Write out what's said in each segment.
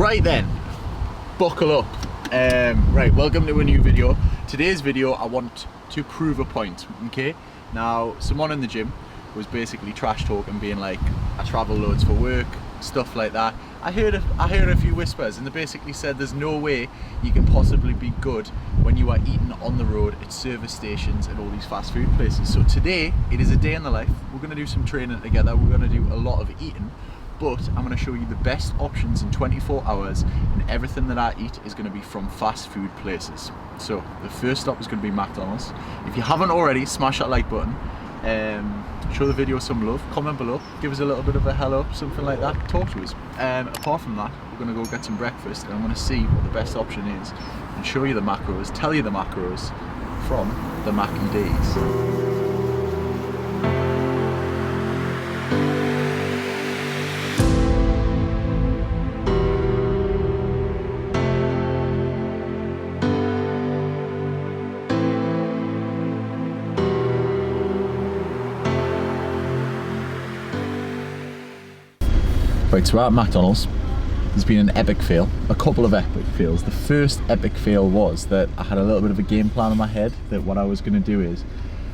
Right then, buckle up. Right, welcome to a new video. Today's video, I want to prove a point, okay? Now, someone in the gym was basically trash talking, being like, I travel loads for work, stuff like that. I heard a few whispers, and they basically said there's no way you can possibly be good when you are eating on the road at service stations and all these fast food places. So today, it is a day in the life. We're gonna do some training together. We're gonna do a lot of eating, but I'm gonna show you the best options in 24 hours, and everything that I eat is gonna be from fast food places. So the first stop is gonna be McDonald's. If you haven't already, smash that like button. Show the video some love, comment below, give us a little bit of a hello, something like that, talk to us. Apart from that, we're gonna go get some breakfast, and I'm gonna see what the best option is and show you the macros, tell you the macros from the Mackie days. Right, so we're at McDonald's. There's been an epic fail, a couple of epic fails. The first epic fail was that I had a little bit of a game plan in my head that what I was going to do is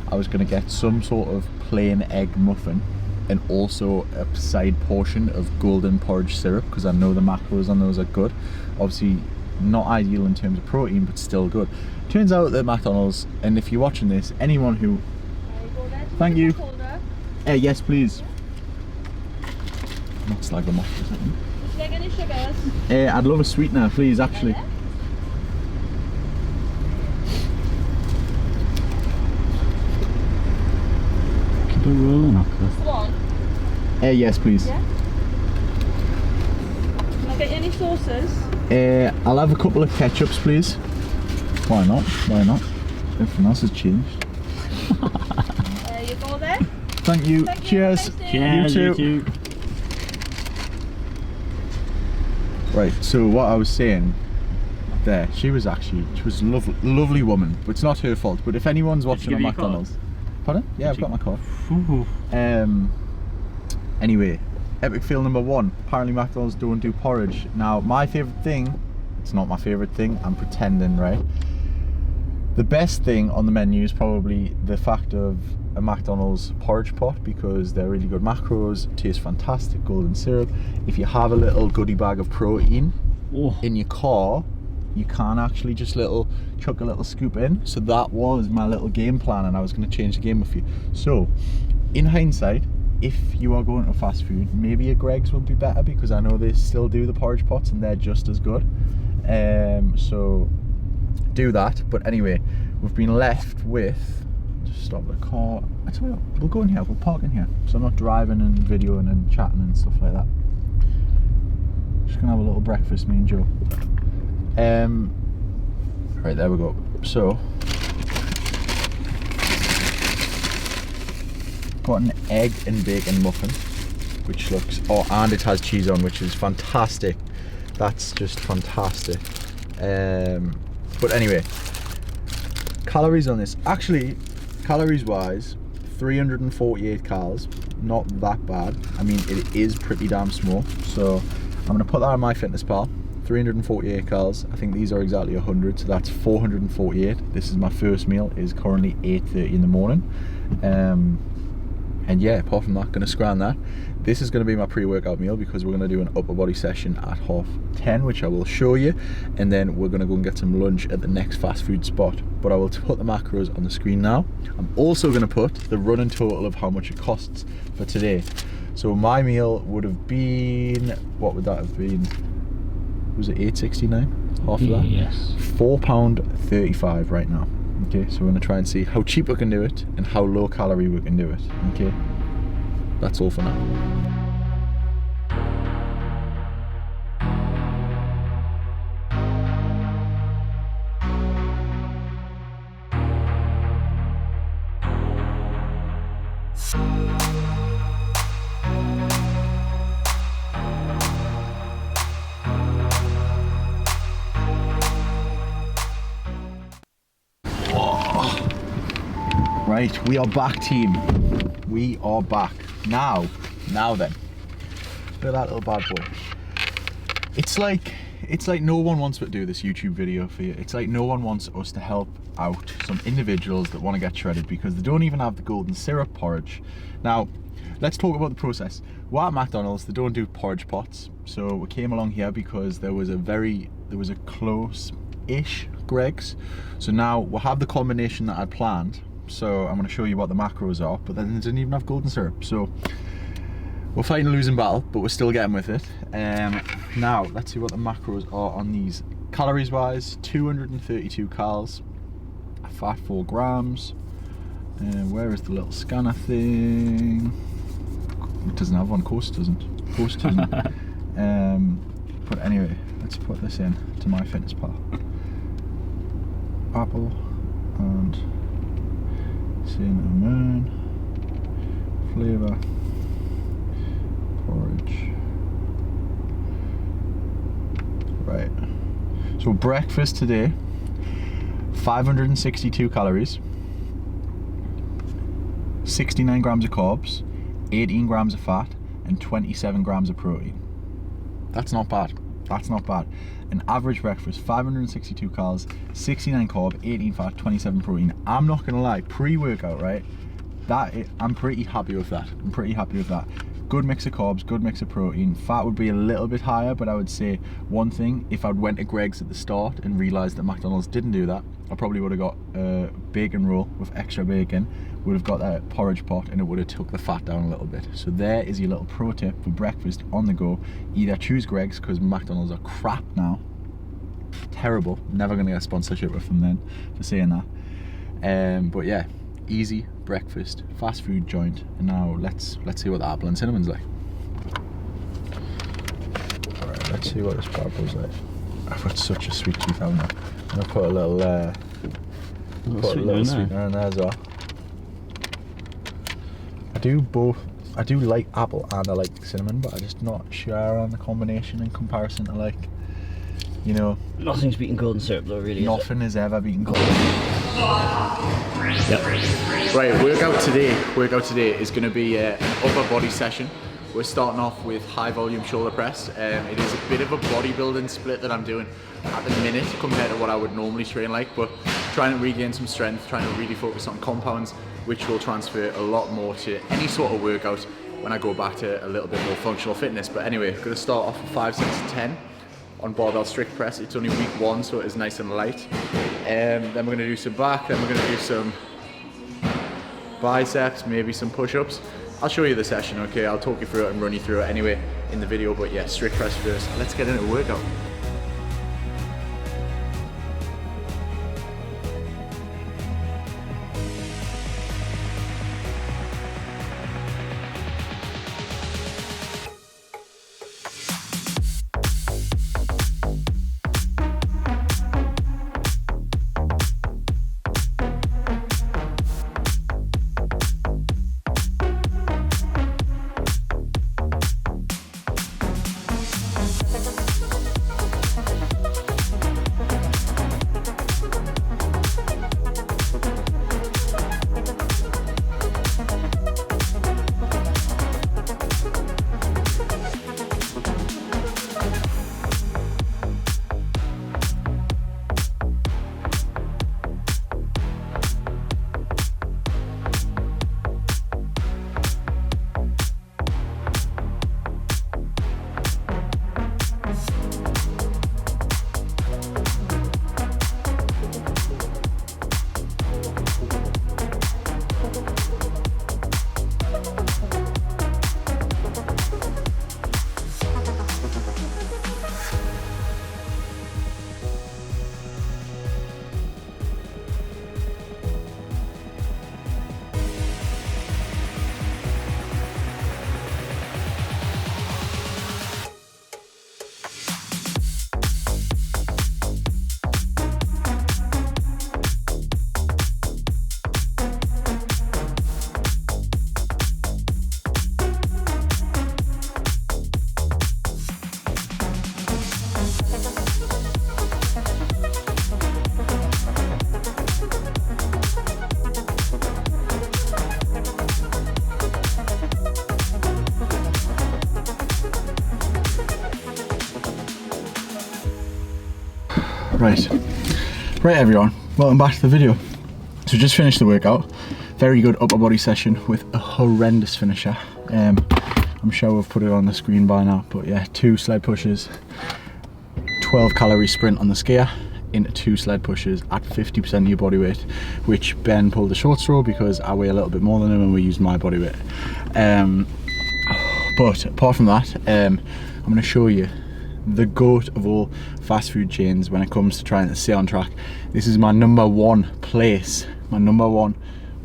I was going to get some sort of plain egg muffin and also a side portion of golden porridge syrup, because I know the macros on those are good. Obviously not ideal in terms of protein, but still good. Turns out that McDonald's, and if you're watching this, anyone who... Thank you. Yes please. Not slag them off or something. Would you like any sugars? I'd love a sweetener, please, actually. Yeah. Keep it rolling up. Come on. Yes, please. Yeah. Can I get you any sauces? I'll have a couple of ketchups, please. Why not? Why not? Everything else has changed. There you go there. Thank you. Thank you. Cheers. Nice Cheers, You you too. too. Right, so what I was saying there, she was a lovely woman, but it's not her fault. But if anyone's watching on McDonald's, pardon? Yeah, I've got my card. Anyway, epic fail number one. Apparently McDonald's don't do porridge. Now, my favourite thing, it's not my favourite thing, I'm pretending, right? The best thing on the menu is probably the fact of a McDonald's porridge pot, because they're really good macros, taste fantastic, golden syrup. If you have a little goodie bag of protein in your car, you can actually just chuck a little scoop in. So that was my little game plan, and I was going to change the game with you. So in hindsight, if you are going to fast food, maybe a Greg's would be better, because I know they still do the porridge pots and they're just as good. So do that. But anyway, we've been left with, just stop the car. I tell you what, we'll go in here, we'll park in here, so I'm not driving and videoing and chatting and stuff like that. Just gonna have a little breakfast, me and Joe. Right, there we go. So got an egg and bacon muffin, which looks, and it has cheese on, which is fantastic. That's just fantastic. But anyway, calories on this, actually, calories wise, 348 calories, not that bad. I mean, it is pretty damn small. So I'm gonna put that on MyFitnessPal. 348 calories. I think these are exactly 100, so that's 448. This is my first meal. It is currently 8:30 in the morning. And yeah, apart from that, gonna scran that. This is gonna be my pre-workout meal, because we're gonna do an upper body session at 10:30, which I will show you. And then we're gonna go and get some lunch at the next fast food spot. But I will put the macros on the screen now. I'm also gonna put the running total of how much it costs for today. So my meal would have been, what would that have been? Was it $8.69? Half of that? Yes. £4.35 right now. Okay, so we're gonna try and see how cheap we can do it and how low calorie we can do it. Okay, that's all for now. Right, we are back, team. We are back. Now then. Look at that little bad boy. It's like no one wants to do this YouTube video for you. It's like no one wants us to help out some individuals that want to get shredded because they don't even have the golden syrup porridge. Now, let's talk about the process. Well, at McDonald's, they don't do porridge pots. So we came along here because there was a close-ish Greg's. So now we'll have the combination that I'd planned. So I'm going to show you what the macros are, but then they didn't even have golden syrup. So we're fighting a losing battle, but we're still getting with it. Now, let's see what the macros are on these. Calories wise, 232 calories, fat 4 grams. Where is the little scanner thing? It doesn't have one, of course it doesn't. Of course it doesn't. But anyway, let's put this in to MyFitnessPal. Apple and cinnamon flavour. Porridge. Right. So breakfast today, 562 calories, 69 grams of carbs, 18 grams of fat, and 27 grams of protein. That's not bad. That's not bad. An average breakfast, 562 calories, 69 carb, 18 fat, 27 protein. I'm not gonna lie, pre-workout, right? I'm pretty happy with that. I'm pretty happy with that. Good mix of carbs, good mix of protein. Fat would be a little bit higher, but I would say one thing, if I'd went to Greg's at the start and realised that McDonald's didn't do that, I probably would have got a bacon roll with extra bacon, would have got that porridge pot, and it would have took the fat down a little bit. So there is your little pro tip for breakfast on the go. Either choose Greg's, because McDonald's are crap now. Terrible. Never going to get a sponsorship with them then for saying that. But yeah, easy breakfast, fast food joint. And now let's see what the apple and cinnamon's like. Alright, let's see what this Barbell's like. I've got such a sweet tooth, haven't I? I'm gonna put a little sweetener in there as well. I do like apple and I like cinnamon, but I'm just not sure on the combination in comparison to, like, you know, Nothing's beating golden syrup though, really. Nothing has ever beaten golden. Yep. Right, workout today is going to be an upper body session. We're starting off with high volume shoulder press. It is a bit of a bodybuilding split that I'm doing at the minute compared to what I would normally train like, but trying to regain some strength, trying to really focus on compounds, which will transfer a lot more to any sort of workout when I go back to a little bit more functional fitness. But anyway, I'm going to start off with 5 sets of 10 on barbell strict press. It's only week 1, so it is nice and light. Then we're going to do some back, then we're going to do some biceps, maybe some push-ups. I'll show you the session, okay? I'll talk you through it and run you through it anyway in the video, but yeah, strict press first. Let's get into a workout. Right everyone, welcome back to the video. So just finished the workout. Very good upper body session with a horrendous finisher. I'm sure I've put it on the screen by now, but yeah, 2 sled pushes, 12 calorie sprint on the skier into 2 sled pushes at 50% of your body weight, which Ben pulled the short straw because I weigh a little bit more than him and we used my body weight. But apart from that, I'm going to show you the goat of all fast food chains when it comes to trying to stay on track. This is my number 1 place. My number 1.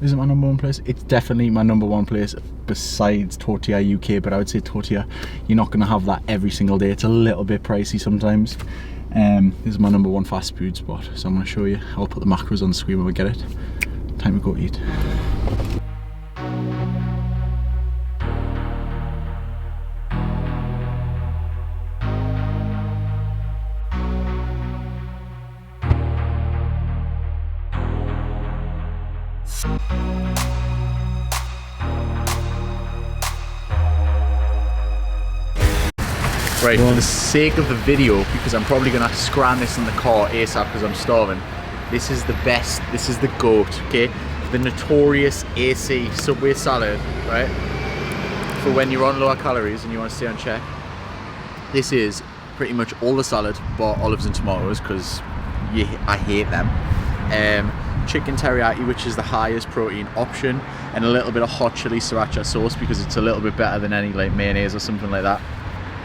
Is it my number 1 place? It's definitely my number 1 place besides Tortilla UK, but I would say Tortilla, you're not going to have that every single day. It's a little bit pricey sometimes. This is my number 1 fast food spot, so I'm going to show you. I'll put the macros on the screen when we get it. Time to go eat. Right, for the sake of the video, because I'm probably going to scram this in the car ASAP because I'm starving, this is the best, this is the GOAT, okay? The notorious AC Subway salad, right? For when you're on lower calories and you want to stay on check. This is pretty much all the salad, but olives and tomatoes, because I hate them. Chicken teriyaki, which is the highest protein option, and a little bit of hot chili sriracha sauce because it's a little bit better than any like mayonnaise or something like that.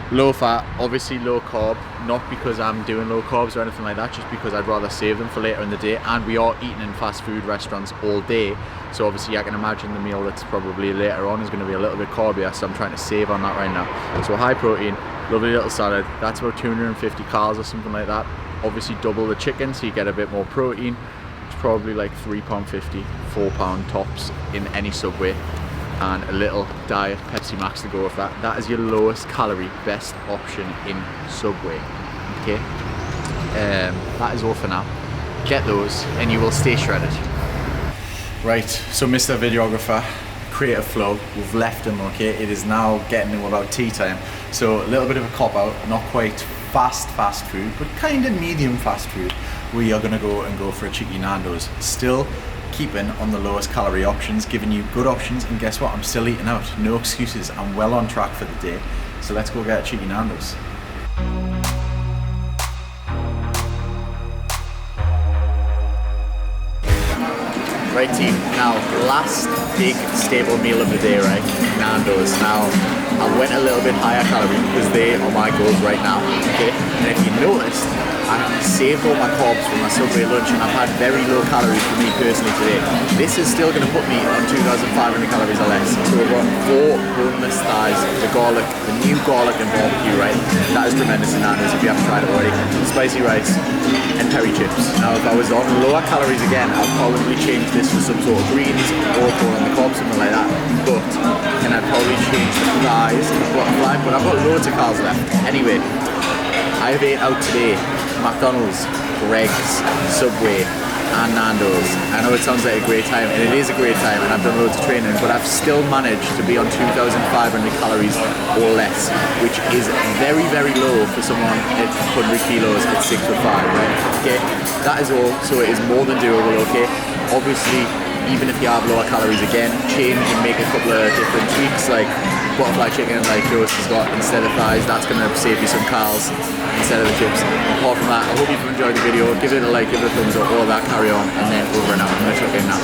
Low fat, obviously low carb, not because I'm doing low carbs or anything like that, just because I'd rather save them for later in the day. And we are eating in fast food restaurants all day, so obviously I can imagine the meal that's probably later on is going to be a little bit carbier, so I'm trying to save on that right now. So high protein, lovely little salad, that's about 250 calories or something like that. Obviously double the chicken so you get a bit more protein. It's probably like £3.50, £4 tops in any Subway. And a little diet Pepsi Max to go with that. That is your lowest calorie, best option in Subway, okay? That is all for now. Get those and you will stay shredded. Right, so Mr. Videographer, Creative Flow, we've left him, okay? It is now getting to about tea time. So a little bit of a cop out, not quite fast food, but kind of medium fast food. We are gonna go for a cheeky Nando's. Still keeping on the lowest calorie options, giving you good options, and guess what? I'm still eating out. No excuses. I'm well on track for the day. So let's go get a cheeky Nando's. Right team, now last big staple meal of the day, right? Nando's. Now I went a little bit higher calorie because they are my goals right now, okay? And if you noticed, I saved all my carbs for my Subway lunch and I've had very low calories for me personally today. This is still going to put me on 2,500 calories or less. So we've got 4 boneless thighs, the garlic, the new garlic and barbecue, right? That is tremendous in Nando's if you haven't tried it already. Spicy rice and peri chips. Now if I was on lower calories again, I'll probably change this for some sort of greens or corn on the cob, something like that. But, and I'd probably change the thighs to the bottom line, but I've got loads of calories left. Anyway, I've ate out today. McDonald's, Greg's, Subway and Nando's. I know it sounds like a great time, and it is a great time, and I've done loads of training, but I've still managed to be on 2,500 calories or less, which is very, very low for someone at 100 kilos at 6'5", right? Okay, that is all, so it is more than doable, okay? Obviously, even if you have lower calories again, change and make a couple of different tweaks, like butterfly chicken like Joe's has got instead of thighs. That's going to save you some calories instead of the chips. Apart from that, I hope you've enjoyed the video. Give it a like, give it a thumbs up, all that, carry on, and then over and out. I'm going to chuck in now.